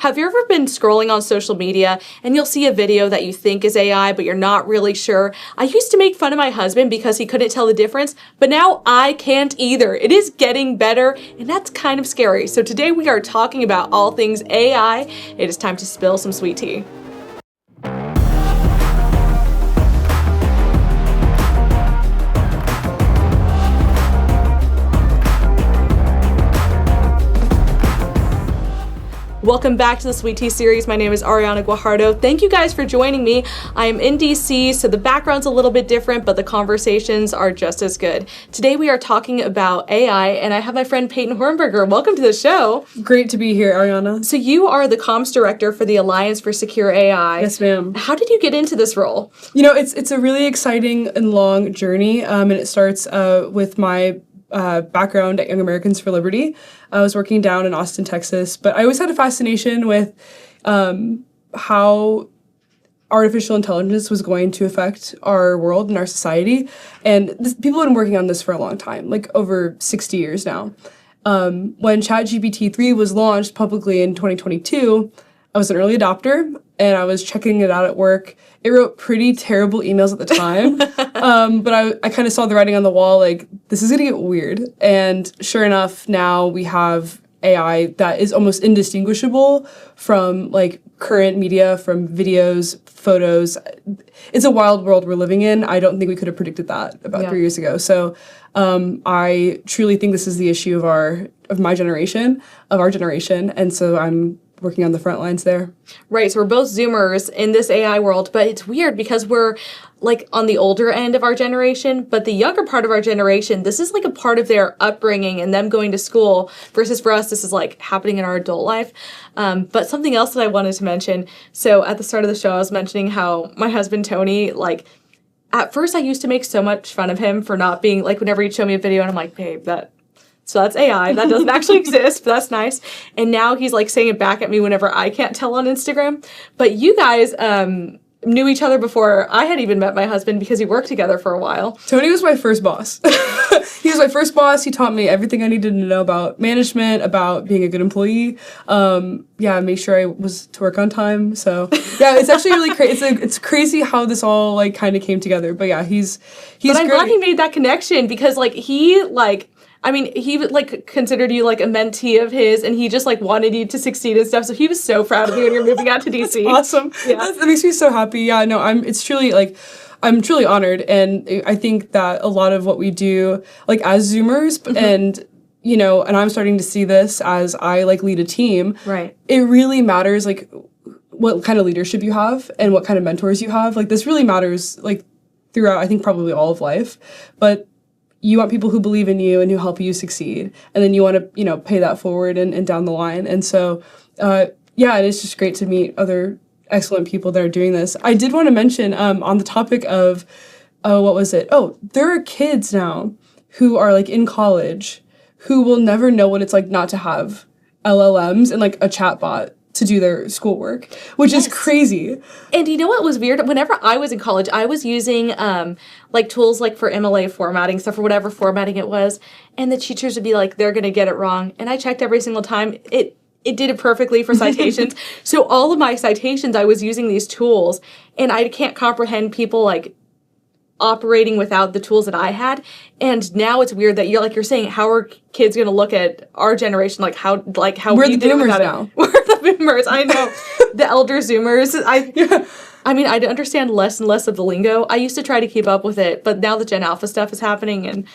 Have you ever been scrolling on social media and you'll see a video that you think is AI, but you're not really sure? I used to make fun of my husband because he couldn't tell the difference, but now I can't either. It is getting better, and that's kind of scary. So today we are talking about all things AI. It is time to spill some sweet tea. Welcome back to the Sweet Tea series. My name is Ariana Guajardo. Thank you guys for joining me. I am in DC, so the background's a little bit different, but the conversations are just as good. Today we are talking about AI, and I have my friend Peyton Hornberger. Welcome to the show. Great to be here, Ariana. So you are the comms director for the Alliance for Secure AI. Yes, ma'am. How did you get into this role? You know, it's a really exciting and long journey, and it starts with my background at Young Americans for Liberty. I was working down in Austin, Texas, but I always had a fascination with how artificial intelligence was going to affect our world and our society. And people have been working on this for a long time, like over 60 years now. When ChatGPT 3 was launched publicly in 2022, I was an early adopter, and I was checking it out at work. It wrote pretty terrible emails at the time, but I kind of saw the writing on the wall, like, this is going to get weird. And sure enough, now we have AI that is almost indistinguishable from, like, current media, from videos, photos. It's a wild world we're living in. I don't think we could have predicted that about 3 years ago. So I truly think this is the issue of our generation, and so I'm working on the front lines there. Right, so we're both Zoomers in this AI world, but it's weird because we're like on the older end of our generation, but the younger part of our generation, this is like a part of their upbringing and them going to school, versus for us, this is like happening in our adult life. But something else that I wanted to mention, so at the start of the show, I was mentioning how my husband, Tony, like, at first I used to make so much fun of him for not being, like, whenever he'd show me a video and I'm like, babe, so that's AI. That doesn't actually exist, but that's nice. And now he's like saying it back at me whenever I can't tell on Instagram. But you guys knew each other before I had even met my husband because we worked together for a while. Tony was my first boss. He was my first boss. He taught me everything I needed to know about management, about being a good employee. Make sure I was to work on time. So yeah, it's actually really crazy. It's crazy how this all like kind of came together. But yeah, he's But I'm great. glad he made that connection because like he like considered you like a mentee of his, and he just like wanted you to succeed and stuff. So he was so proud of you when you're moving out to DC. Awesome. Yeah. That makes me so happy. Yeah, no, I'm truly honored. And I think that a lot of what we do, like as Zoomers, and you know, and I'm starting to see this as I like lead a team. Right. It really matters like what kind of leadership you have and what kind of mentors you have. Like this really matters like throughout, I think, probably all of life. But you want people who believe in you and who help you succeed. And then you want to, you know, pay that forward and down the line. And so, and it's just great to meet other excellent people that are doing this. I did want to mention on the topic of, what was it? Oh, there are kids now who are like in college who will never know what it's like not to have LLMs and like a chatbot to do their schoolwork, which is crazy. And you know what was weird? Whenever I was in college, I was using like tools like for MLA formatting stuff or whatever formatting it was, and the teachers would be like, they're gonna get it wrong. And I checked every single time. It did it perfectly for citations. So all of my citations, I was using these tools, and I can't comprehend people like operating without the tools that I had. And now it's weird that you're saying, how are kids going to look at our generation? How we're the boomers now. We're the boomers. I know. The elder Zoomers. I mean, I understand less and less of the lingo. I used to try to keep up with it, but now the Gen Alpha stuff is happening, and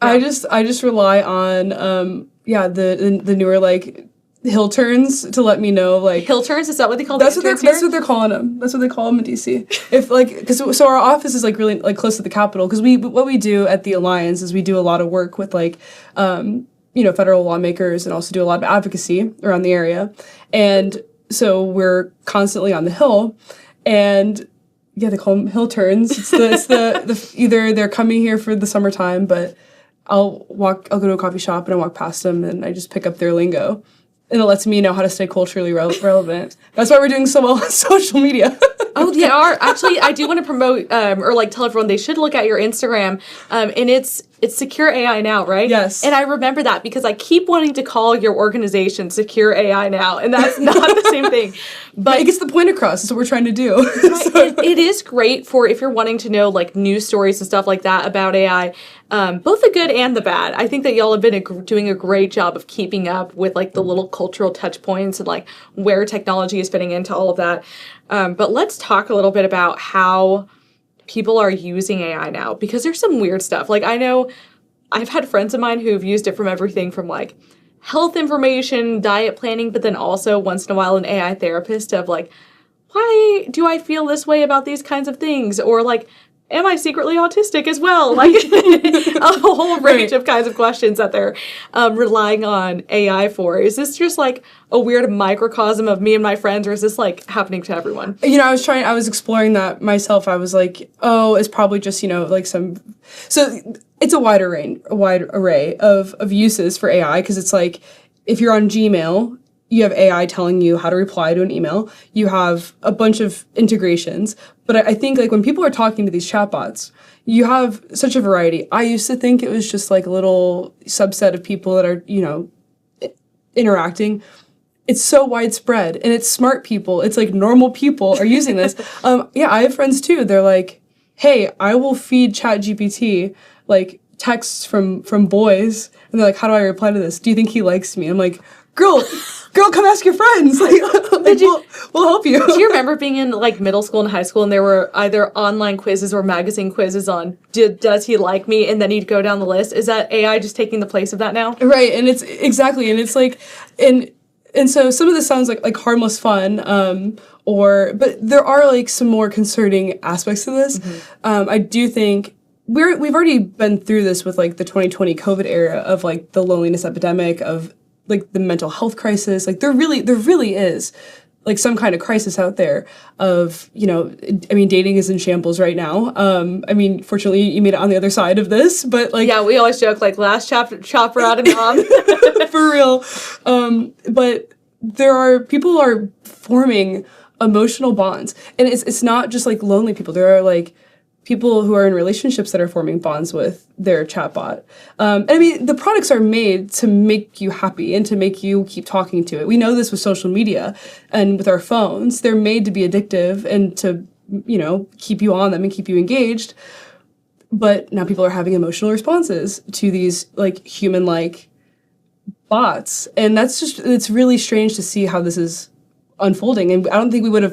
I just rely on the newer like hill turns to let me know, like hill turns. Is that what they call? That's what they're calling them. That's what they call them in DC. If like, because our office is like really like close to the Capitol, because what we do at the Alliance is we do a lot of work with like federal lawmakers and also do a lot of advocacy around the area, and so we're constantly on the Hill, and yeah, they call them hill turns. It's the either they're coming here for the summertime, but I'll go to a coffee shop and I walk past them and I just pick up their lingo. And it lets me know how to stay culturally relevant. That's why we're doing so well on social media. Oh, they are. Actually, I do want to promote or like tell everyone they should look at your Instagram. And it's It's Secure AI Now, right? Yes. And I remember that because I keep wanting to call your organization Secure AI Now, and that's not the same thing. But it gets the point across. That's what we're trying to do. right, it is great for if you're wanting to know like news stories and stuff like that about AI, both the good and the bad. I think that y'all have been doing a great job of keeping up with like the little cultural touch points and like where technology is fitting into all of that. But let's talk a little bit about how people are using AI now, because there's some weird stuff. Like, I know I've had friends of mine who've used it from everything from like health information, diet planning, but then also once in a while an AI therapist of like, why do I feel this way about these kinds of things? Or like, am I secretly autistic as well? Like a whole range of kinds of questions that they're relying on AI for. Is this just like a weird microcosm of me and my friends, or is this like happening to everyone? You know, I was exploring that myself. I was like, oh, it's probably just, you know, like so it's a wide array of uses for AI, because it's like, if you're on Gmail, you have AI telling you how to reply to an email. You have a bunch of integrations. But I think like when people are talking to these chatbots, you have such a variety. I used to think it was just like a little subset of people that are, you know, interacting. It's so widespread, and it's smart people. It's like normal people are using this. Yeah, I have friends too. They're like, hey, I will feed ChatGPT like texts from boys. And they're like, how do I reply to this? Do you think he likes me? I'm like, girl, come ask your friends. Like, we'll help you. Do you remember being in like middle school and high school, and there were either online quizzes or magazine quizzes on does he like me, and then you'd go down the list? Is that AI just taking the place of that now? Right, and it's exactly, and it's like, and so some of this sounds like harmless fun, but there are like some more concerning aspects to this. Mm-hmm. I do think we've already been through this with like the 2020 COVID era of like the loneliness epidemic, of like the mental health crisis. Like there really is like some kind of crisis out there of, you know, I mean, dating is in shambles right now. I mean, fortunately you made it on the other side of this, but like, yeah, we always joke like last chopper out and on. For real. But people are forming emotional bonds, and it's not just like lonely people. There are like people who are in relationships that are forming bonds with their chatbot. And I mean, the products are made to make you happy and to make you keep talking to it. We know this with social media and with our phones. They're made to be addictive and to, you know, keep you on them and keep you engaged. But now people are having emotional responses to these like human-like bots. And it's really strange to see how this is unfolding, and I don't think we would have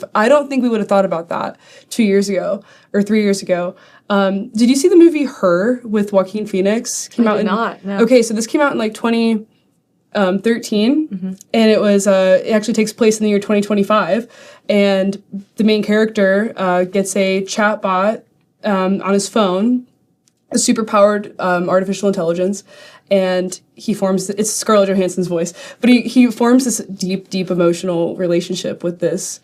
thought about that 2 years ago or 3 years ago. Did you see the movie Her with Joaquin Phoenix? No. Okay, so this came out in like 2013, mm-hmm. and it actually takes place in the year 2025, and the main character gets a chatbot on his phone, a superpowered artificial intelligence, and it's Scarlett Johansson's voice, but he forms this deep emotional relationship with this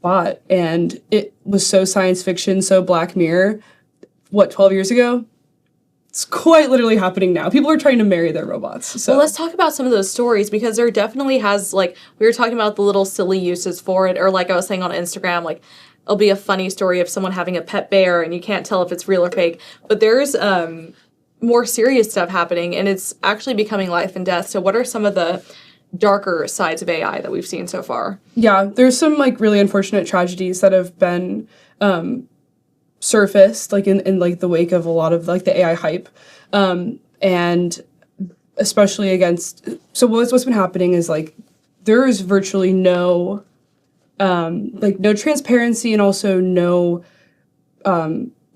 bot, and it was so science fiction, so Black Mirror. 12 years ago? It's quite literally happening now. People are trying to marry their robots. So. Well, let's talk about some of those stories, because there definitely has, like, we were talking about the little silly uses for it, or like I was saying on Instagram, like, it'll be a funny story of someone having a pet bear and you can't tell if it's real or fake. But there's more serious stuff happening, and it's actually becoming life and death. So what are some of the darker sides of AI that we've seen so far? Yeah, there's some like really unfortunate tragedies that have been surfaced like in like the wake of a lot of like the AI hype, and especially against. So what's been happening is like there is virtually no no transparency, and also no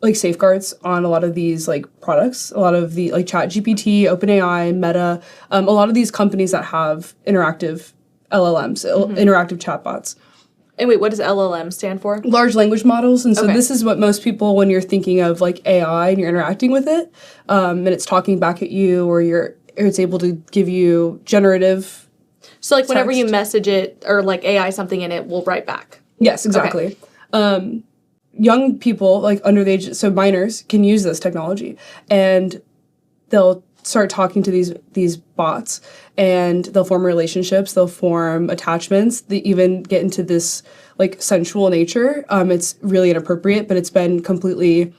like safeguards on a lot of these like products. A lot of the like ChatGPT, OpenAI, Meta, a lot of these companies that have interactive LLMs, mm-hmm. interactive chatbots. And wait, what does LLM stand for? Large language models. And so This is what most people, when you're thinking of like AI and you're interacting with it, and it's talking back at you, or it's able to give you generative. So like whenever you message it or like AI something in it, will write back. Yes, exactly. Okay. Young people, like under the age, so minors, can use this technology, and they'll start talking to these bots, and they'll form relationships, they'll form attachments, they even get into this like sensual nature. It's really inappropriate, but it's been completely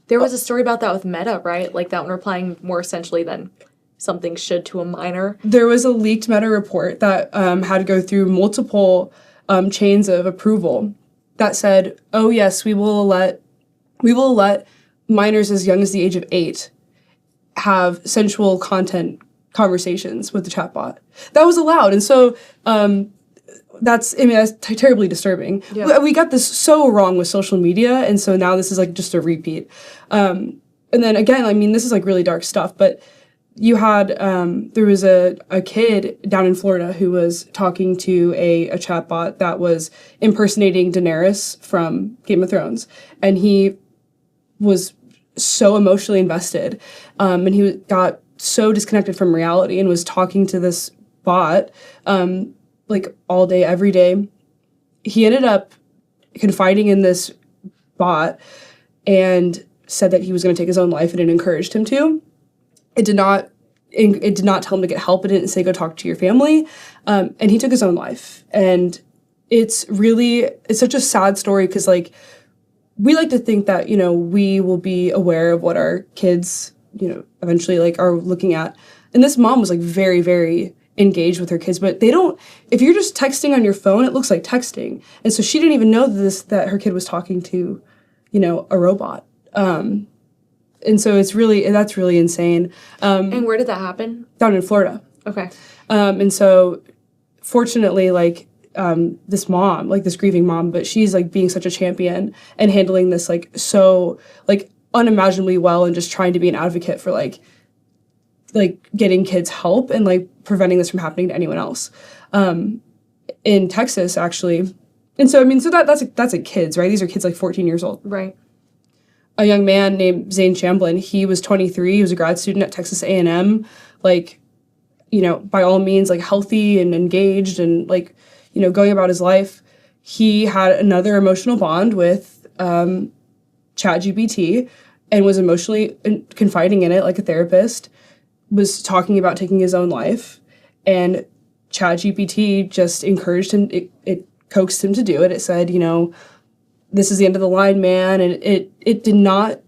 There was a story about that with Meta, right? Like that one replying more essentially than something should to a minor. There was a leaked Meta report that had to go through multiple chains of approval that said, "Oh yes, we will let minors as young as the age of 8 have sensual content conversations with the chatbot." That was allowed, and so that's terribly disturbing. Yeah. We got this so wrong with social media, and so now this is like just a repeat. And then again, I mean, this is like really dark stuff, but you had there was a kid down in Florida who was talking to a chatbot that was impersonating Daenerys from Game of Thrones, and he was so emotionally invested, and he got so disconnected from reality and was talking to this bot like all day, every day. He ended up confiding in this bot and said that he was going to take his own life, and it encouraged him to. It did not tell him to get help. It didn't say go talk to your family, and he took his own life. And it's such a sad story because like we like to think that we will be aware of what our kids eventually like are looking at. And this mom was like very, very engaged with her kids, but they don't. If you're just texting on your phone, it looks like texting, and so she didn't even know that her kid was talking to a robot. And so that's really insane. And where did that happen? Down in Florida. Okay. And so fortunately, like, this mom, like this grieving mom, but she's like being such a champion and handling this like so like unimaginably well and just trying to be an advocate for like getting kids help and like preventing this from happening to anyone else. In Texas, actually. And so, I mean, so that's like kids, right? These are kids like 14 years old. Right. A young man named Zane Chamblin, he was 23, he was a grad student at Texas A&M, like, by all means, like, healthy and engaged and, like, going about his life. He had another emotional bond with ChatGPT and was emotionally confiding in it like a therapist, was talking about taking his own life, and ChatGPT just encouraged him, it coaxed him to do it. It said, this is the end of the line, man, and it did not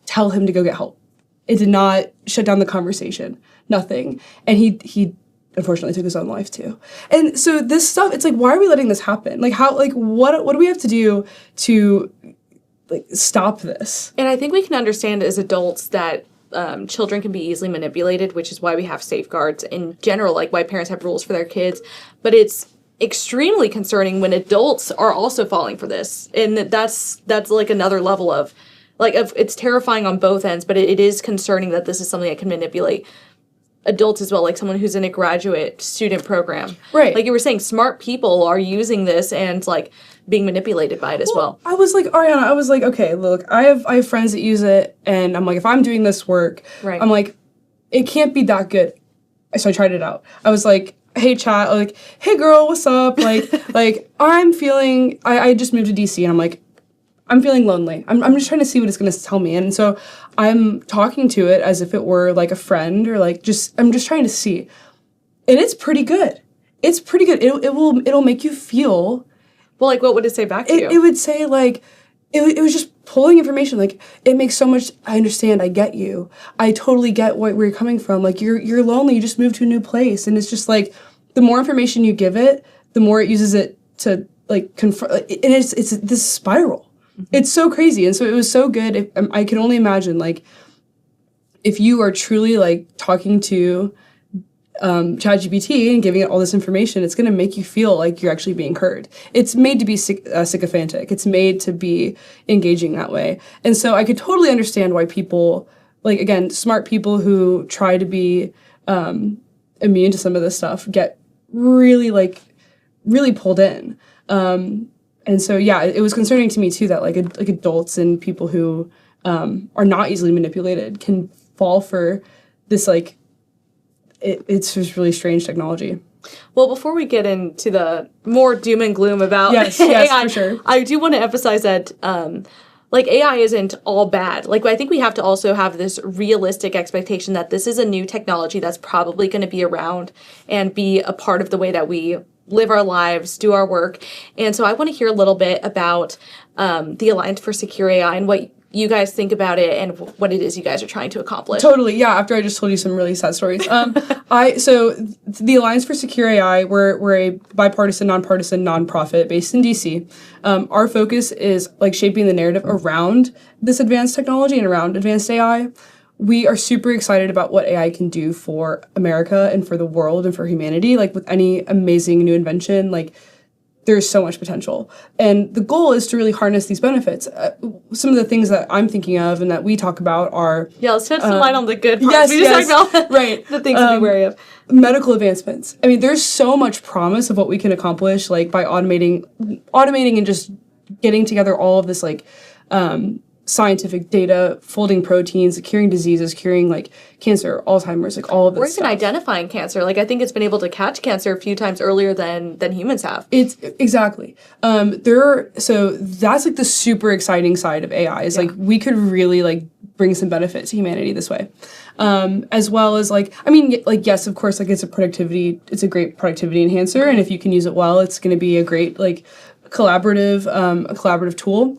tell him to go get help. It did not shut down the conversation. Nothing. And he unfortunately took his own life too. And so this stuff, it's like, why are we letting this happen? Like what do we have to do to like stop this? And I think we can understand as adults that children can be easily manipulated, which is why we have safeguards in general, like why parents have rules for their kids. But it's extremely concerning when adults are also falling for this, and that's like another level of it's terrifying on both ends, but it is concerning that this is something that can manipulate adults as well, like someone who's in a graduate student program, right? Like you were saying, smart people are using this and like being manipulated by it as well. I was like, Ariana, okay, look, I have friends that use it, and I'm like, if I'm doing this work, right, I'm like, it can't be that good. So I tried it out. I was like, hey chat, like, hey girl, what's up? Like, I'm feeling, I just moved to DC, and I'm like, I'm feeling lonely. I'm just trying to see what it's going to tell me. And so I'm talking to it as if it were like a friend, or like I'm just trying to see. And it's pretty good. It's pretty good. It'll make you feel. Well, like, what would it say back to you? It would say like, it was just pulling information. Like, it makes so much, I understand, I get you. I totally get where you're coming from. Like, you're lonely, you just moved to a new place. And it's just like, the more information you give it, the more it uses it to like confront, and it's this spiral. Mm-hmm. It's so crazy. And so it was so good. I can only imagine, like, if you are truly like talking to ChatGPT and giving it all this information, it's going to make you feel like you're actually being heard. It's made to be sycophantic. It's made to be engaging that way. And so I could totally understand why people, like, again, smart people who try to be immune to some of this stuff get really pulled in. And so, yeah, it was concerning to me too that like adults and people who are not easily manipulated can fall for this, like, it's just really strange technology. Well, before we get into the more doom and gloom about yes, AI, for sure. I do want to emphasize that like AI isn't all bad. Like, I think we have to also have this realistic expectation that this is a new technology that's probably going to be around and be a part of the way that we live our lives, do our work. And so I want to hear a little bit about the Alliance for Secure AI and what you guys think about it and what it is you guys are trying to accomplish. Totally, yeah. After I just told you some really sad stories. So the Alliance for Secure AI, we're a bipartisan, nonpartisan nonprofit based in DC. Our focus is like shaping the narrative around this advanced technology and around advanced AI. We are super excited about what AI can do for America and for the world and for humanity. Like with any amazing new invention, like there's so much potential. And the goal is to really harness these benefits. Some of the things that I'm thinking of and that we talk about are... Yeah, let's shed some light on the good parts. Yes, we just talked about right. the things to be wary of. Medical advancements. I mean, there's so much promise of what we can accomplish, like by automating and just getting together all of this, like, scientific data, folding proteins, curing diseases, curing like cancer, Alzheimer's, like all of this or even stuff. identifying cancer. Like I think it's been able to catch cancer a few times earlier than humans have. It's exactly. So that's like the super exciting side of AI is like we could really like bring some benefit to humanity this way. As well as like, I mean, like, yes, of course, like it's a great productivity enhancer. And if you can use it well, it's going to be a great like collaborative tool.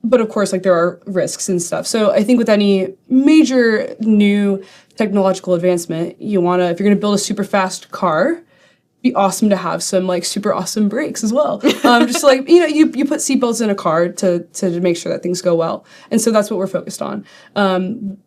But of course, like there are risks and stuff. So I think with any major new technological advancement, if you're going to build a super fast car, it'd be awesome to have some like super awesome brakes as well. Just like, you put seatbelts in a car to make sure that things go well. And so that's what we're focused on.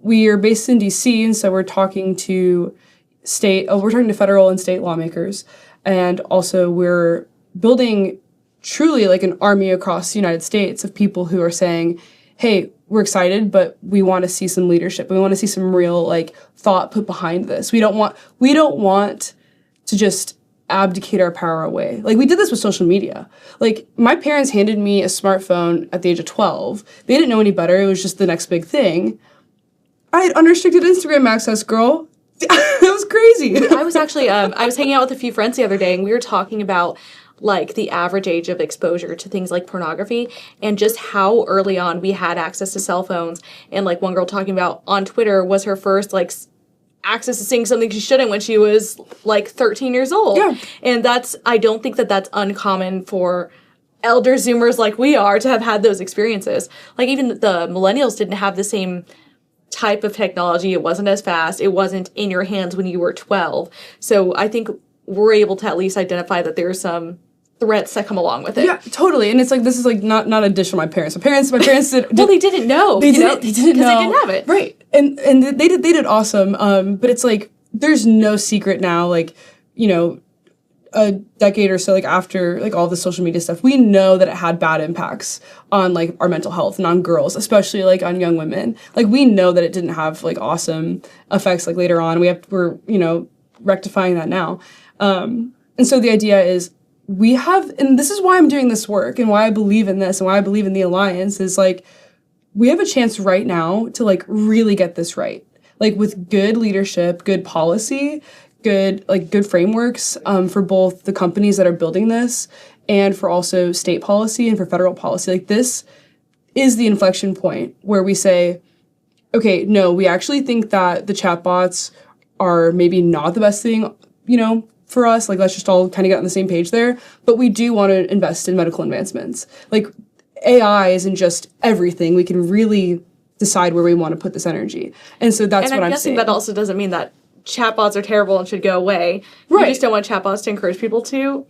We are based in DC, and so we're talking to federal and state lawmakers. And also we're building truly like an army across the United States of people who are saying, hey, we're excited, but we want to see some leadership. We want to see some real like thought put behind this. We don't want to just abdicate our power away. Like we did this with social media. Like my parents handed me a smartphone at the age of 12. They didn't know any better. It was just the next big thing. I had unrestricted Instagram access, girl. That was crazy. I was actually, I was hanging out with a few friends the other day and we were talking about like the average age of exposure to things like pornography and just how early on we had access to cell phones. And like one girl talking about on Twitter was her first like access to seeing something she shouldn't when she was like 13 years old. Yeah. And I don't think that's uncommon for elder Zoomers like we are to have had those experiences. Like even the millennials didn't have the same type of technology. It wasn't as fast. It wasn't in your hands when you were 12. So I think we're able to at least identify that there's some threats that come along with it. Yeah, totally. And it's like, this is like not a dish from my parents. My parents did well, they didn't know. They didn't know. Because they didn't have it. Right. And they did awesome. But it's like, there's no secret now, like, a decade or so like after like all the social media stuff, we know that it had bad impacts on like our mental health and on girls, especially like on young women. Like we know that it didn't have like awesome effects like later on. We're rectifying that now. And so the idea is and this is why I'm doing this work and why I believe in this and why I believe in the Alliance is like, we have a chance right now to like really get this right. Like with good leadership, good policy, good frameworks for both the companies that are building this and for also state policy and for federal policy. Like this is the inflection point where we say, okay, no, we actually think that the chatbots are maybe not the best thing, for us. Like let's just all kind of get on the same page there. But we do want to invest in medical advancements. Like AI isn't just everything. We can really decide where we want to put this energy. And so that's what I'm saying. And I'm guessing that also doesn't mean that chatbots are terrible and should go away. Right. You just don't want chatbots to encourage people to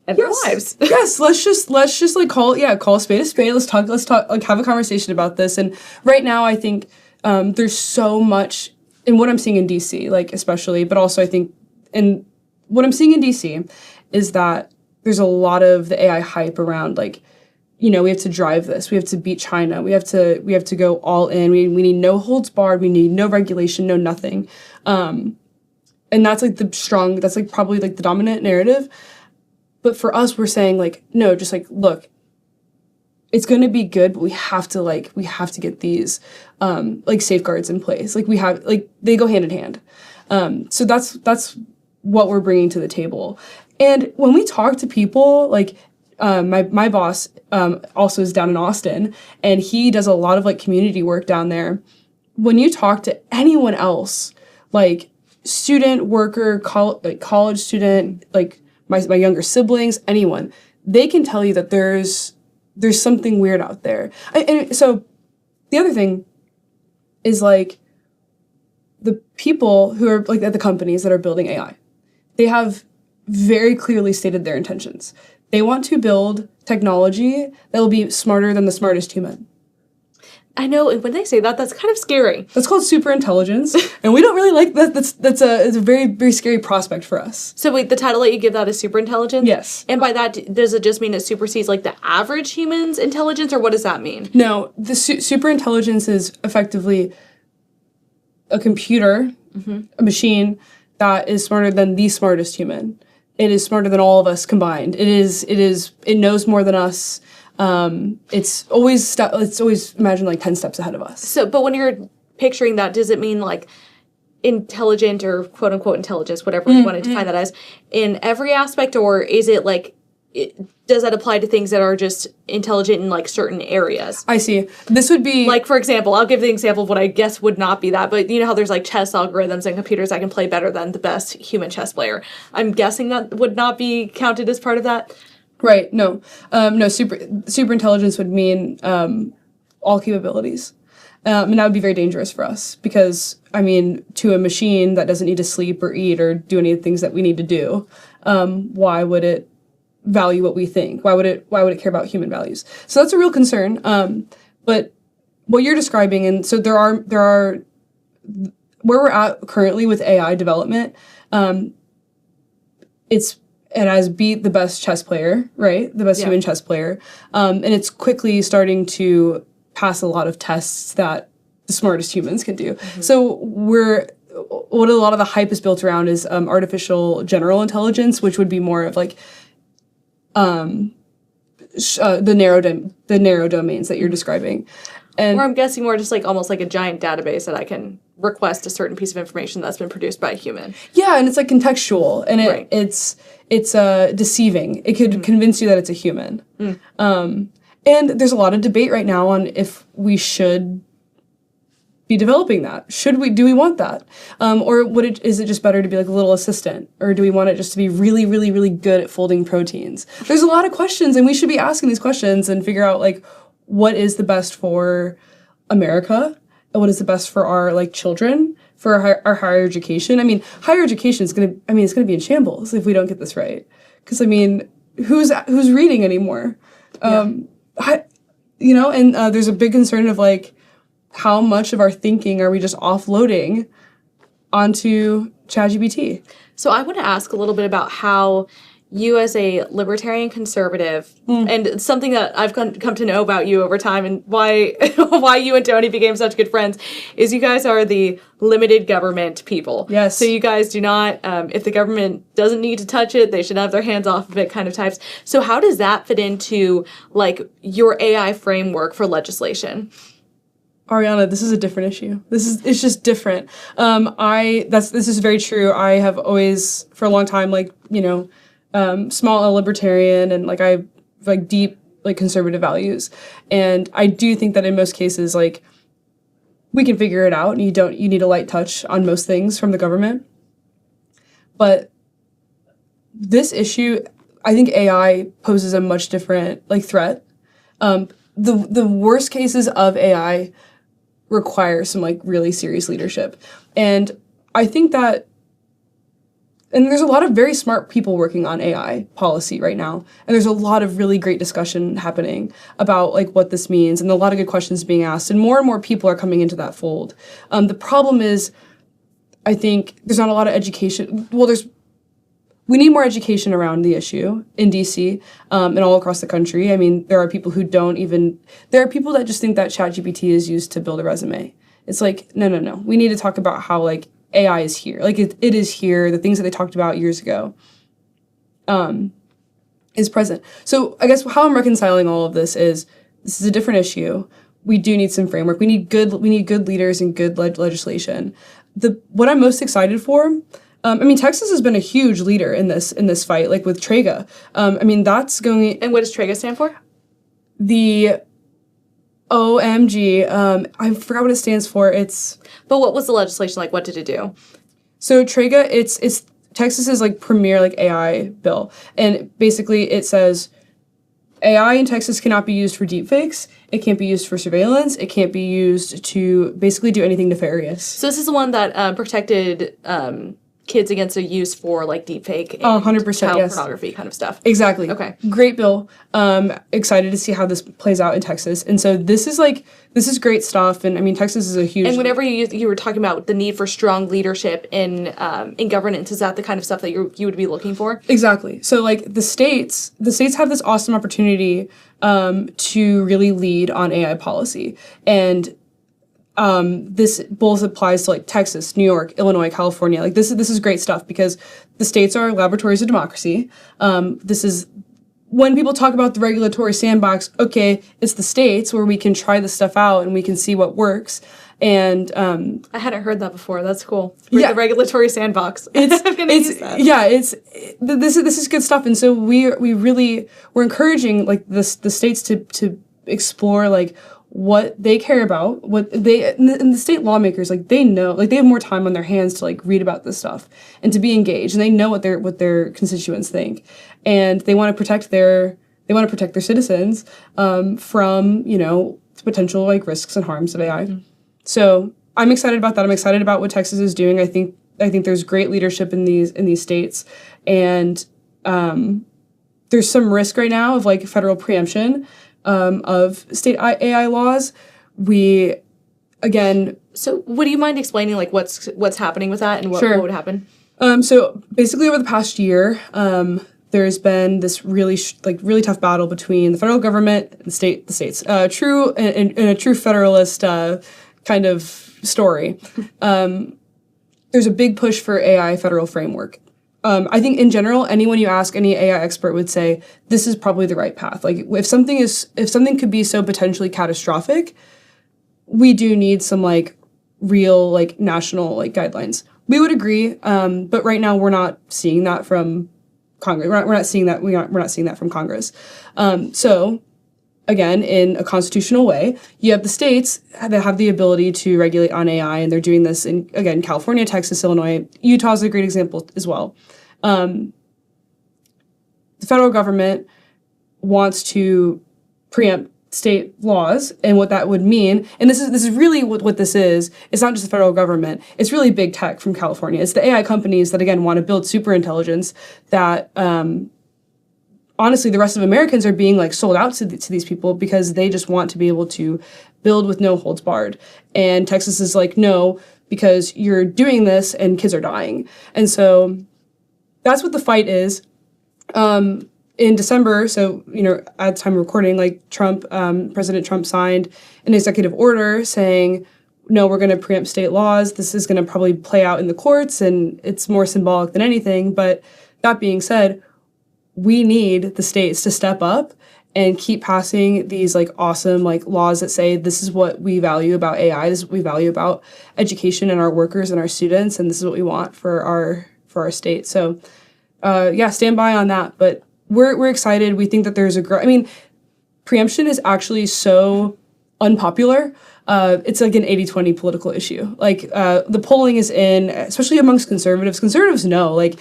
end their lives. Yes, let's just like call a spade a spade. Let's talk like have a conversation about this. And right now I think there's so much in what I'm seeing in DC, like especially, but also I think what I'm seeing in DC is that there's a lot of the AI hype around like, we have to drive this. We have to beat China. We have to go all in. We need no holds barred. We need no regulation, no nothing. And that's like that's like probably like the dominant narrative. But for us, we're saying like, no, just like, look, it's going to be good, but we have to get these like safeguards in place. Like they go hand in hand. So that's what we're bringing to the table. And when we talk to people, like my boss also is down in Austin, and he does a lot of like community work down there. When you talk to anyone else, like student, worker, college student, like my younger siblings, anyone, they can tell you that there's something weird out there. And so the other thing is like the people who are like at the companies that are building AI, they have very clearly stated their intentions. They want to build technology that will be smarter than the smartest human. I know when they say that, that's kind of scary. That's called super intelligence, and we don't really like that. It's a very, very scary prospect for us. So wait, the title that you give that is super intelligence? Yes. And by that, does it just mean it supersedes like the average human's intelligence, or what does that mean? No, the super intelligence is effectively a computer, a machine that is smarter than the smartest human. It is smarter than all of us combined. It knows more than us. It's always imagine like 10 steps ahead of us. So, but when you're picturing that, does it mean like intelligent or quote unquote intelligence, whatever you want to define that as, in every aspect, or is it like, does that apply to things that are just intelligent in like certain areas? I see. This would be like, for example, I'll give the example of what I guess would not be that, but you know how there's like chess algorithms and computers that can play better than the best human chess player. I'm guessing that would not be counted as part of that. Right. No. No. Super intelligence would mean all capabilities, and that would be very dangerous for us because I mean, to a machine that doesn't need to sleep or eat or do any of the things that we need to do, why would it value what we think? Why would it care about human values? So that's a real concern. But what you're describing, and so there are where we're at currently with AI development. It has beat the best chess player, right? The best human chess player. And it's quickly starting to pass a lot of tests that the smartest humans can do. So what a lot of the hype is built around is artificial general intelligence, which would be more of like the narrow domains that you're describing. And or I'm guessing more just like almost like a giant database that I can request a certain piece of information that's been produced by a human. Yeah, and it's like contextual, and it's deceiving. It could convince you that it's a human. And there's a lot of debate right now on if we should be developing that. Do we want that? Or is it just better to be like a little assistant? Or do we want it just to be really, really, really good at folding proteins? There's a lot of questions, and we should be asking these questions and figure out like what is the best for America and what is the best for our like children, for our higher education. I mean, higher education is it's gonna be in shambles if we don't get this right. Because I mean, who's reading anymore? And there's a big concern of like, how much of our thinking are we just offloading onto ChatGPT? So I want to ask a little bit about how you as a libertarian conservative, and something that I've come to know about you over time and why you and Tony became such good friends, is you guys are the limited government people. Yes. So you guys do not, if the government doesn't need to touch it, they should have their hands off of it kind of types. So how does that fit into like your AI framework for legislation? Ariana, this is a different issue. It's just different. This is very true. I have always, for a long time, like, small L libertarian, and like I like deep like conservative values. And I do think that in most cases, like, we can figure it out, and you need a light touch on most things from the government. But this issue, I think AI poses a much different like threat. The worst cases of AI require some like really serious leadership. And I think that, and there's a lot of very smart people working on AI policy right now. And there's a lot of really great discussion happening about like what this means, and a lot of good questions being asked, and more people are coming into that fold. The problem is, I think there's not a lot of education. Well, we need more education around the issue in DC and all across the country. I mean, there are people that just think that ChatGPT is used to build a resume. It's like, no. We need to talk about how like AI is here. Like it is here. The things that they talked about years ago is present. So I guess how I'm reconciling all of this is a different issue. We do need some framework. We need good leaders and good legislation. What I'm most excited for, Texas has been a huge leader in this fight, like with TREGA. That's going. And what does TREGA stand for? The OMG. I forgot what it stands for. But what was the legislation like? What did it do? So TREGA, it's Texas's like premier like AI bill, and basically it says AI in Texas cannot be used for deepfakes. It can't be used for surveillance. It can't be used to basically do anything nefarious. So this is the one that protected kids against their use for like deepfake and 100%, child yes. pornography kind of stuff. Exactly. Okay. Great bill. Excited to see how this plays out in Texas. And so this is great stuff. And I mean, Texas is a huge. And whenever you were talking about the need for strong leadership in governance, is that the kind of stuff that you would be looking for? Exactly. So like the states have this awesome opportunity to really lead on AI policy. And this both applies to like Texas, New York, Illinois, California. Like this is great stuff because the states are laboratories of democracy. This is when people talk about the regulatory sandbox. Okay, it's the states where we can try this stuff out and we can see what works. And I hadn't heard that before. That's cool. Yeah. The regulatory sandbox. I'm gonna use that. Yeah, this is good stuff. And so we're encouraging like the states to explore like what they care about, what they and the state lawmakers, like they know, like they have more time on their hands to like read about this stuff and to be engaged, and they know what their constituents think, and they want to protect their citizens from potential like risks and harms of AI. Mm-hmm. So I'm excited about that. I'm excited about what Texas is doing. I think there's great leadership in these states, and there's some risk right now of like federal preemption of state AI laws. So would you mind explaining like what's happening with that and what would happen? So basically over the past year, there's been this really tough battle between the federal government and the states. True in a true federalist kind of story. There's a big push for AI federal framework. I think in general, anyone you ask, any AI expert would say this is probably the right path. Like if something could be so potentially catastrophic, we do need some like real like national like guidelines. We would agree, but right now we're not seeing that from Congress. We're not seeing that. We're not seeing that from Congress. So again, in a constitutional way, you have the states that have the ability to regulate on AI, and they're doing this in, again, California, Texas, Illinois. Utah is a great example as well. The federal government wants to preempt state laws, and what that would mean, and this is really what this is. It's not just the federal government. It's really big tech from California. It's the AI companies that, again, want to build super intelligence that honestly, the rest of Americans are being like sold out to these people because they just want to be able to build with no holds barred. And Texas is like, no, because you're doing this and kids are dying. And so that's what the fight is. In December, so, at the time of recording, like President Trump signed an executive order saying, no, we're going to preempt state laws. This is going to probably play out in the courts, and it's more symbolic than anything. But that being said, we need the states to step up and keep passing these like awesome like laws that say this is what we value about AI, this is what we value about education and our workers and our students, and this is what we want for our state. So stand by on that. But we're excited. We think that there's preemption is actually so unpopular. It's like an 80-20 political issue. Like the polling is in, especially amongst conservatives. Conservatives know like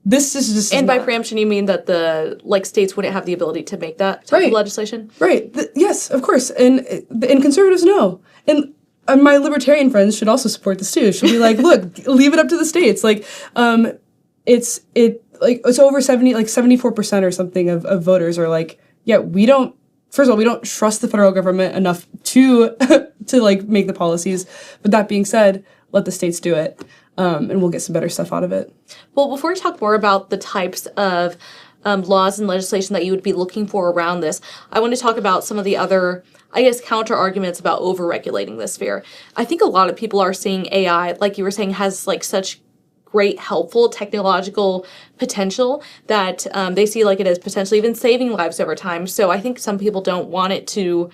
this is just. And by preemption, you mean that the states wouldn't have the ability to make that type of legislation? Right. Yes, of course. And conservatives know. And my libertarian friends should also support this too. Should be like, look, leave it up to the states. Like, it's over 74% or something of voters are like, yeah, we don't. First of all, we don't trust the federal government enough to like make the policies. But that being said, let the states do it. And we'll get some better stuff out of it. Well, before we talk more about the types of laws and legislation that you would be looking for around this, I want to talk about some of the other, I guess, counter arguments about over-regulating this sphere. I think a lot of people are seeing AI, like you were saying, has like such great, helpful technological potential that they see like it as potentially even saving lives over time. So I think some people don't want it to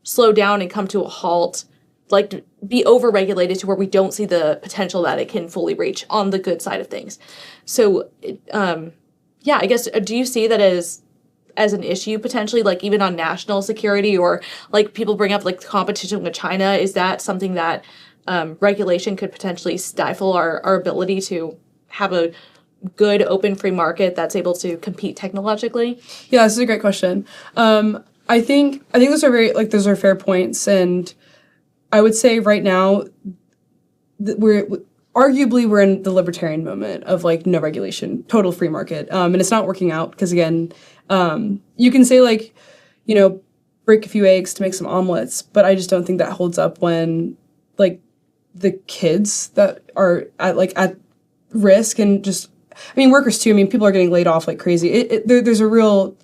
slow down and come to a halt, like be over-regulated to where we don't see the potential that it can fully reach on the good side of things. So, I guess, do you see that as an issue potentially, like even on national security, or like people bring up like the competition with China? Is that something that regulation could potentially stifle our ability to have a good open free market that's able to compete technologically? Yeah, this is a great question. I think those are those are fair points, and I would say right now we're in the libertarian moment of like no regulation, total free market, and it's not working out because again, you can say like, break a few eggs to make some omelets, but I just don't think that holds up when like the kids that are at risk and just, I mean, workers too. I mean, people are getting laid off like crazy. There's a real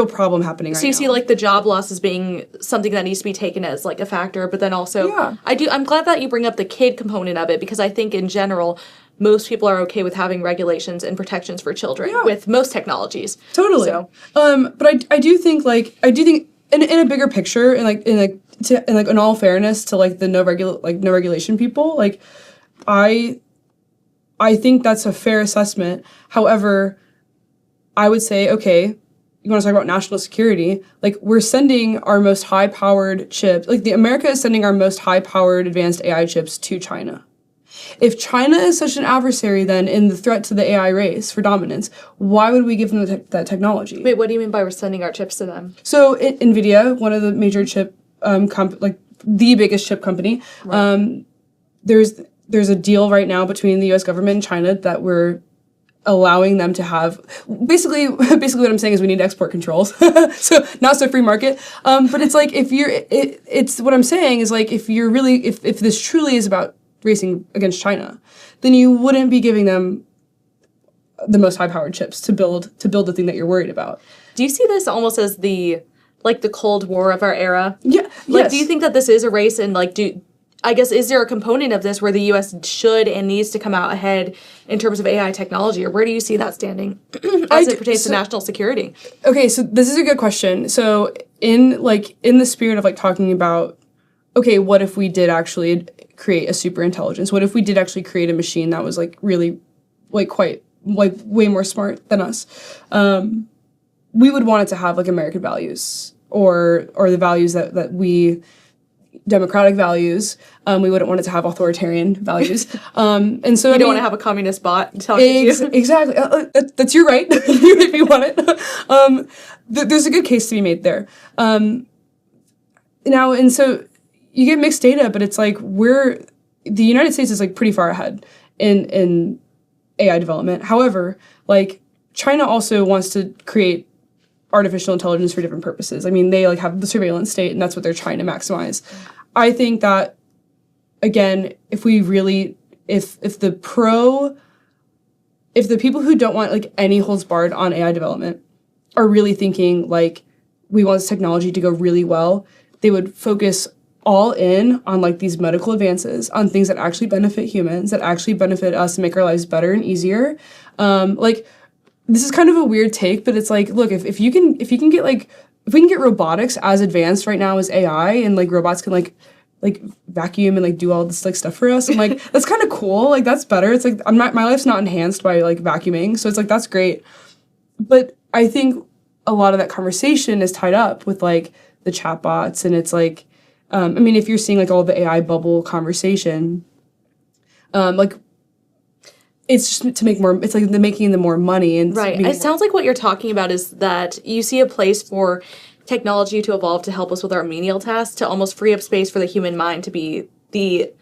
problem happening right now. So you see like the job loss as being something that needs to be taken as like a factor, but then also I'm glad that you bring up the kid component of it, because I think in general most people are okay with having regulations and protections for children with most technologies. Totally. So. But I do think in a bigger picture and in all fairness to like the no regulation people, like I think that's a fair assessment. However, I would say, okay, you want to talk about national security, like we're sending our most high-powered chips, like America is sending our most high-powered advanced AI chips to China. If China is such an adversary then in the threat to the AI race for dominance, why would we give them that technology? Wait, what do you mean by we're sending our chips to them? So NVIDIA, one of the major chip, the biggest chip company, right. There's a deal right now between the U.S. government and China that we're allowing them to have basically what I'm saying is we need export controls. So not so free market. But it's like it's what I'm saying is like if this truly is about racing against China, then you wouldn't be giving them the most high-powered chips to build the thing that you're worried about. Do you see this almost as the Cold War of our era? Yeah. Do you think that this is a race, and is there a component of this where the U.S. should and needs to come out ahead in terms of AI technology, or where do you see that standing as it pertains to national security? Okay, so this is a good question. So in the spirit of talking about, okay, what if we did actually create a super intelligence? What if we did actually create a machine that was really quite way more smart than us? We would want it to have American values or the values that we, democratic values. We wouldn't want it to have authoritarian values. And so you don't want to have a communist bot talking to you. Exactly. That's your right if you want it. There's a good case to be made there. Now, and so you get mixed data, but it's the United States is pretty far ahead in AI development. However, China also wants to create artificial intelligence for different purposes. I mean, they have the surveillance state, and that's what they're trying to maximize. I think that, again, if the people who don't want any holds barred on AI development are really thinking we want this technology to go really well, they would focus all in on these medical advances, on things that actually benefit humans, that actually benefit us and make our lives better and easier. This is kind of a weird take, but it's look, if we can get robotics as advanced right now as AI, and robots can vacuum and do all this stuff for us, I'm that's kind of cool. That's better. It's my life's not enhanced by vacuuming, so it's that's great. But I think a lot of that conversation is tied up with the chatbots, and it's I mean, if you're seeing all the AI bubble conversation, it's just to make more, it's the making them more money. And right. It sounds like what you're talking about is that you see a place for technology to evolve to help us with our menial tasks, to almost free up space for the human mind to be the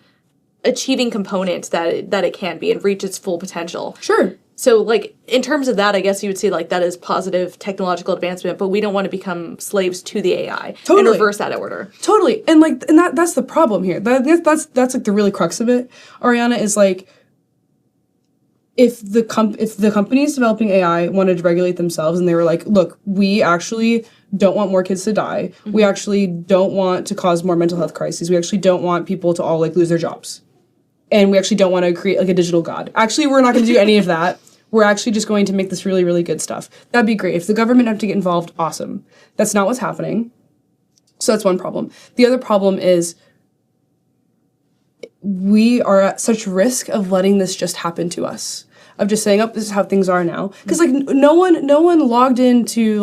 achieving component that it can be and reach its full potential. Sure. So, in terms of that, I guess you would say, that is positive technological advancement, but we don't want to become slaves to the AI. Totally. And reverse that order. Totally. And, that's the problem here. That's the really crux of it, Ariana, is, if the companies developing AI wanted to regulate themselves and they were look, we actually don't want more kids to die. Mm-hmm. We actually don't want to cause more mental health crises. We actually don't want people to all, lose their jobs. And we actually don't want to create, a digital god. Actually, we're not going to do any of that. We're actually just going to make this really, really good stuff. That'd be great. If the government had to get involved, awesome. That's not what's happening. So that's one problem. The other problem is we are at such risk of letting this just happen to us. Of just saying, oh, this is how things are now. Because, no one logged into,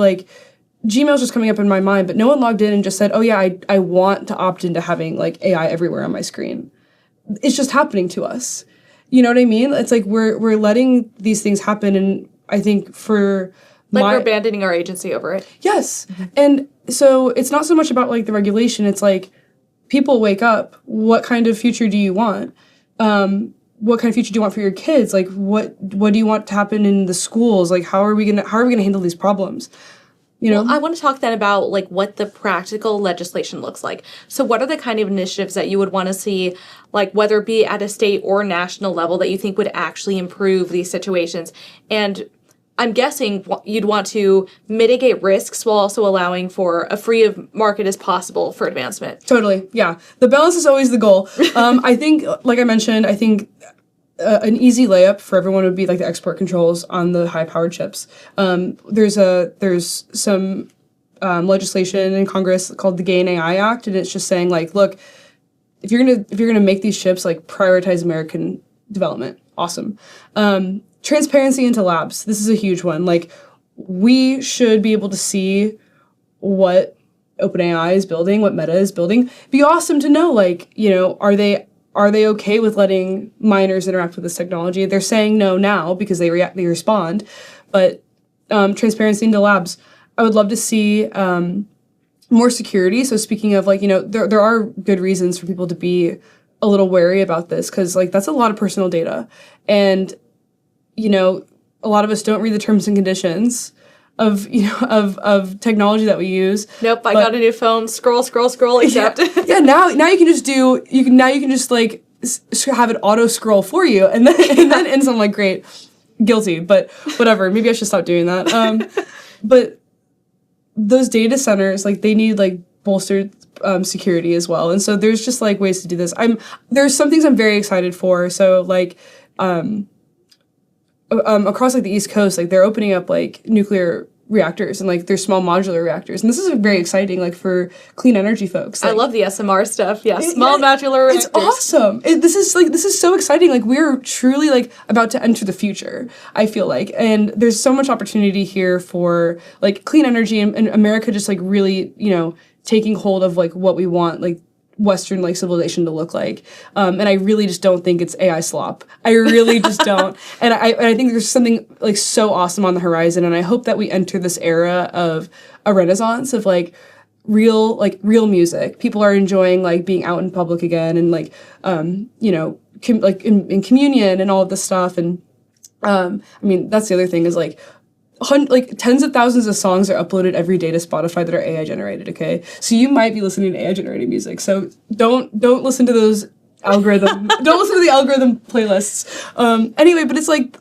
Gmail's just coming up in my mind, but no one logged in and just said, oh, yeah, I want to opt into having, AI everywhere on my screen. It's just happening to us. You know what I mean? It's like we're letting these things happen, and I think for we're abandoning our agency over it. Yes. And so it's not so much about like the regulation. It's like people wake up. What kind of future do you want? What kind of future do you want for your kids? Like what do you want to happen in the schools? Like how are we gonna handle these problems? You know? Well, I want to talk then about like what the practical legislation looks like. So what are the kind of initiatives that you would want to see, like whether it be at a state or national level, that you think would actually improve these situations? And I'm guessing you'd want to mitigate risks while also allowing for a free of market as possible for advancement. Totally, yeah. The balance is always the goal. I think, like I mentioned, I think an easy layup for everyone would be like the export controls on the high-powered chips. There's some legislation in Congress called the GAIN AI Act, and it's just saying like, look, if you're gonna make these chips, like prioritize American development. Awesome. Transparency into labs. This is a huge one. Like, we should be able to see what OpenAI is building, what Meta is building. Be awesome to know, like, you know, are they okay with letting minors interact with this technology? They're saying no now because they respond, but transparency into labs. I would love to see more security. So speaking of, like, you know, there are good reasons for people to be a little wary about this, because like that's a lot of personal data, and you know, a lot of us don't read the terms and conditions of, you know, of technology that we use. Nope, I got a new phone. Scroll, accept. Yeah, now you can just like have it auto scroll for you, and then so I'm like, great, guilty, but whatever. Maybe I should stop doing that. But those data centers, like, they need like bolstered security as well, and so there's just like ways to do this. There's some things I'm very excited for. So like across like the East Coast, like they're opening up like nuclear reactors, and like they're small modular reactors, and this is very exciting, like for clean energy folks. Like, I love the SMR stuff. Yeah, small modular reactors. It's awesome. This is so exciting. Like, we're truly like about to enter the future, I feel like, and there's so much opportunity here for like clean energy, and America just like really, you know, taking hold of like what we want, like Western like civilization to look like, and I really just don't think it's AI slop. I really just don't, and I think there's something like so awesome on the horizon, and I hope that we enter this era of a renaissance of like real music. People are enjoying like being out in public again, and like you know, in communion and all of this stuff, and I mean, that's the other thing is like tens of thousands of songs are uploaded every day to Spotify that are AI generated, okay? So you might be listening to AI generated music. So don't listen to those don't listen to the algorithm playlists. Anyway, but it's like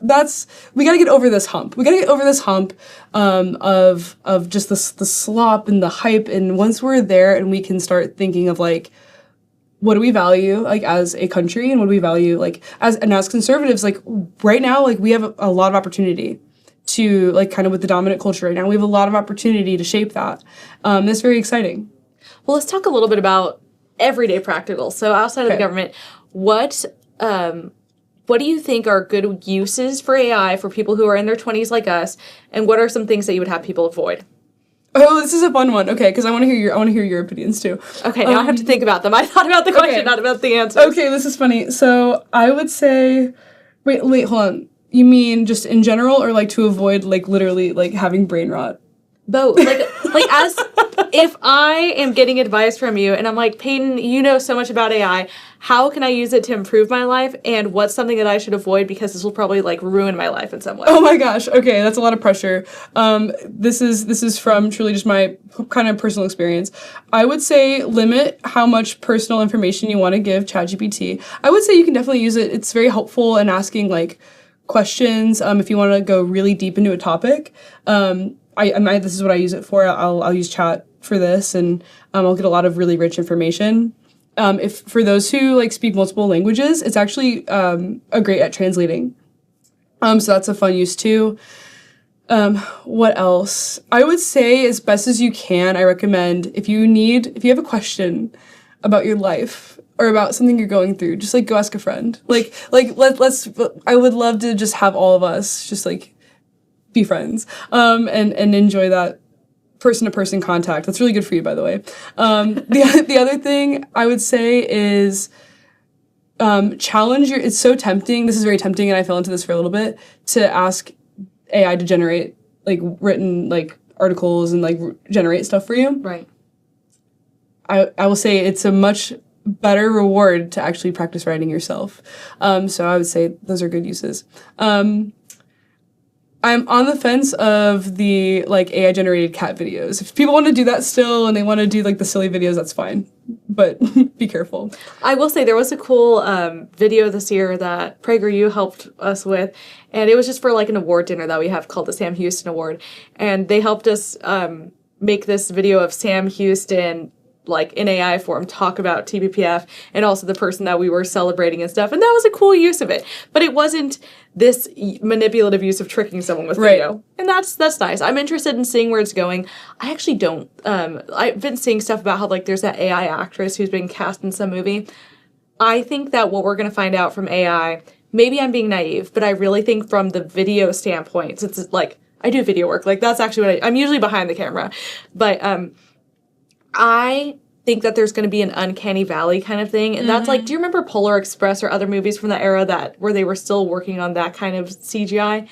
we gotta get over this hump. We gotta get over this hump of just the slop and the hype, and once we're there and we can start thinking of like, what do we value like as a country, and what do we value like as conservatives, like right now, like we have a lot of opportunity to like kind of with the dominant culture right now. We have a lot of opportunity to shape that. That's very exciting. Well, let's talk a little bit about everyday practical. So outside of the government, what do you think are good uses for AI for people who are in their 20s like us, and what are some things that you would have people avoid? Oh, this is a fun one. Okay, because I want to hear your opinions too. Okay, now I have to think about them. I thought about the question, not about the answer. Okay, this is funny. So I would say, wait, hold on. You mean just in general, or like to avoid like literally like having brain rot? Both. Like as if I am getting advice from you and I'm like, Peyton, you know so much about AI, how can I use it to improve my life, and what's something that I should avoid because this will probably like ruin my life in some way? Oh my gosh. Okay, that's a lot of pressure. This is from truly just my kind of personal experience. I would say limit how much personal information you want to give ChatGPT. I would say you can definitely use it. It's very helpful in asking like questions if you want to go really deep into a topic. This is what I use it for. I'll use chat for this, and I'll get a lot of really rich information. If for those who like speak multiple languages, it's actually great at translating. So that's a fun use too. What else? I would say as best as you can, I recommend if you have a question about your life or about something you're going through, just like go ask a friend. I would love to just have all of us just like be friends, and enjoy that person-to-person contact. That's really good for you, by the way. The other thing I would say is challenge your, it's so tempting. This is very tempting, and I fell into this for a little bit, to ask AI to generate like written like articles and like generate stuff for you. Right. I will say it's a much better reward to actually practice writing yourself. So I would say those are good uses. I'm on the fence of the like AI generated cat videos. If people want to do that still and they want to do like the silly videos, that's fine. But be careful. I will say there was a cool video this year that PragerU helped us with, and it was just for like an award dinner that we have called the Sam Houston Award, and they helped us make this video of Sam Houston like in AI form talk about TBPF and also the person that we were celebrating and stuff, and that was a cool use of it. But it wasn't this manipulative use of tricking someone with video, and that's nice. I'm interested in seeing where it's going. I actually don't. I've been seeing stuff about how like there's that AI actress who's been cast in some movie. I think that what we're gonna find out from AI, maybe I'm being naive, but I really think from the video standpoint, since it's like I do video work, like that's actually what I'm usually behind the camera, but I think that there's going to be an uncanny valley kind of thing. And that's like, do you remember Polar Express or other movies from that era that where they were still working on that kind of CGI?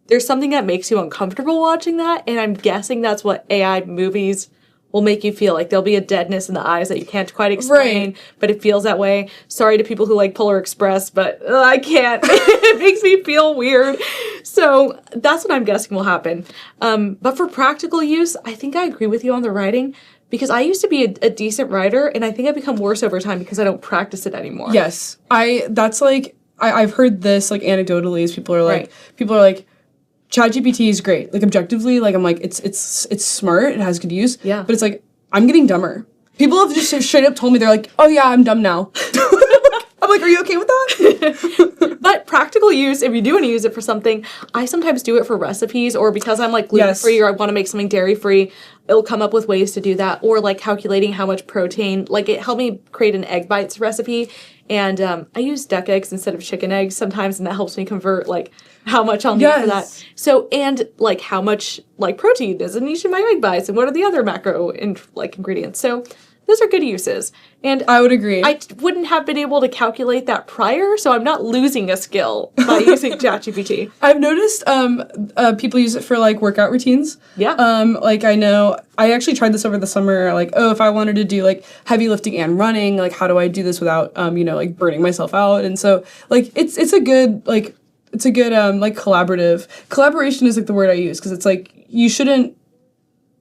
There's something that makes you uncomfortable watching that. And I'm guessing that's what AI movies will make you feel. Like there'll be a deadness in the eyes that you can't quite explain, but it feels that way. Sorry to people who like Polar Express, but I can't. It makes me feel weird. So that's what I'm guessing will happen. But for practical use, I think I agree with you on the writing. Because I used to be a decent writer, and I think I've become worse over time because I don't practice it anymore. Yes. I've heard this, like, anecdotally, as people are like, ChatGPT is great. Like, objectively, like, I'm like, it's smart, it has good use. Yeah. But it's like, I'm getting dumber. People have just straight up told me, they're like, oh yeah, I'm dumb now. I'm like, are you okay with that? But practical use, if you do want to use it for something, I sometimes do it for recipes, or because I'm like gluten-free or I want to make something dairy-free, it'll come up with ways to do that, or like calculating how much protein. Like it helped me create an egg bites recipe, and I use duck eggs instead of chicken eggs sometimes, and that helps me convert like how much I'll need for that. So, and like how much like protein is in each of my egg bites, and what are the other macro ingredients. So those are good uses. And I would agree. I wouldn't have been able to calculate that prior, so I'm not losing a skill by using ChatGPT. I've noticed people use it for like workout routines. Yeah. Like I know I actually tried this over the summer. Like, oh, if I wanted to do like heavy lifting and running, like how do I do this without like burning myself out? And so like it's a good like collaboration is like the word I use, because it's like you shouldn't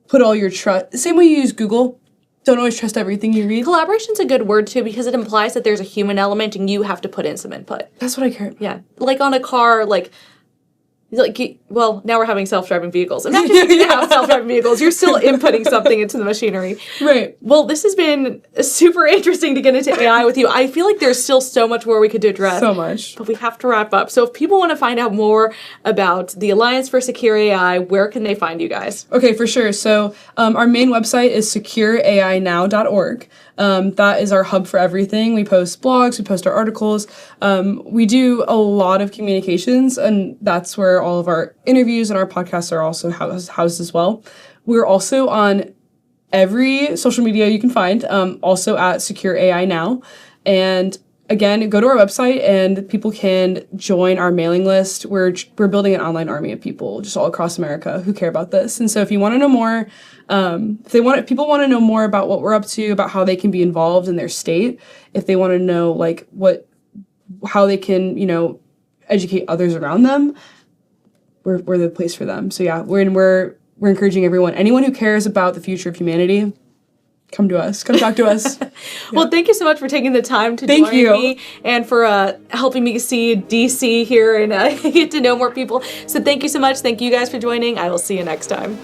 put all your trust. Same way you use Google. Don't always trust everything you read. Collaboration's a good word, too, because it implies that there's a human element and you have to put in some input. That's what I care about. Yeah. Like on a car, well, now we're having self-driving vehicles. Imagine if you didn't have self-driving vehicles. You're still inputting something into the machinery. Right. Well, this has been super interesting to get into AI with you. I feel like there's still so much more we could address. So much. But we have to wrap up. So if people want to find out more about the Alliance for Secure AI, where can they find you guys? Okay, for sure. So our main website is secureainow.org. That is our hub for everything. We post blogs, we post our articles. We do a lot of communications, and that's where all of our interviews and our podcasts are also housed as well. We're also on every social media you can find, also at Secure AI Now. And again, go to our website and people can join our mailing list. We're building an online army of people just all across America who care about this. And so if you want to know more, people want to know more about what we're up to, about how they can be involved in their state, if they want to know like how they can, educate others around them, we're the place for them. So yeah, we're encouraging anyone who cares about the future of humanity, come to us. Come talk to us. Well, thank you so much for taking the time to join me and for helping me see DC here and get to know more people. So thank you so much. Thank you guys for joining. I will see you next time.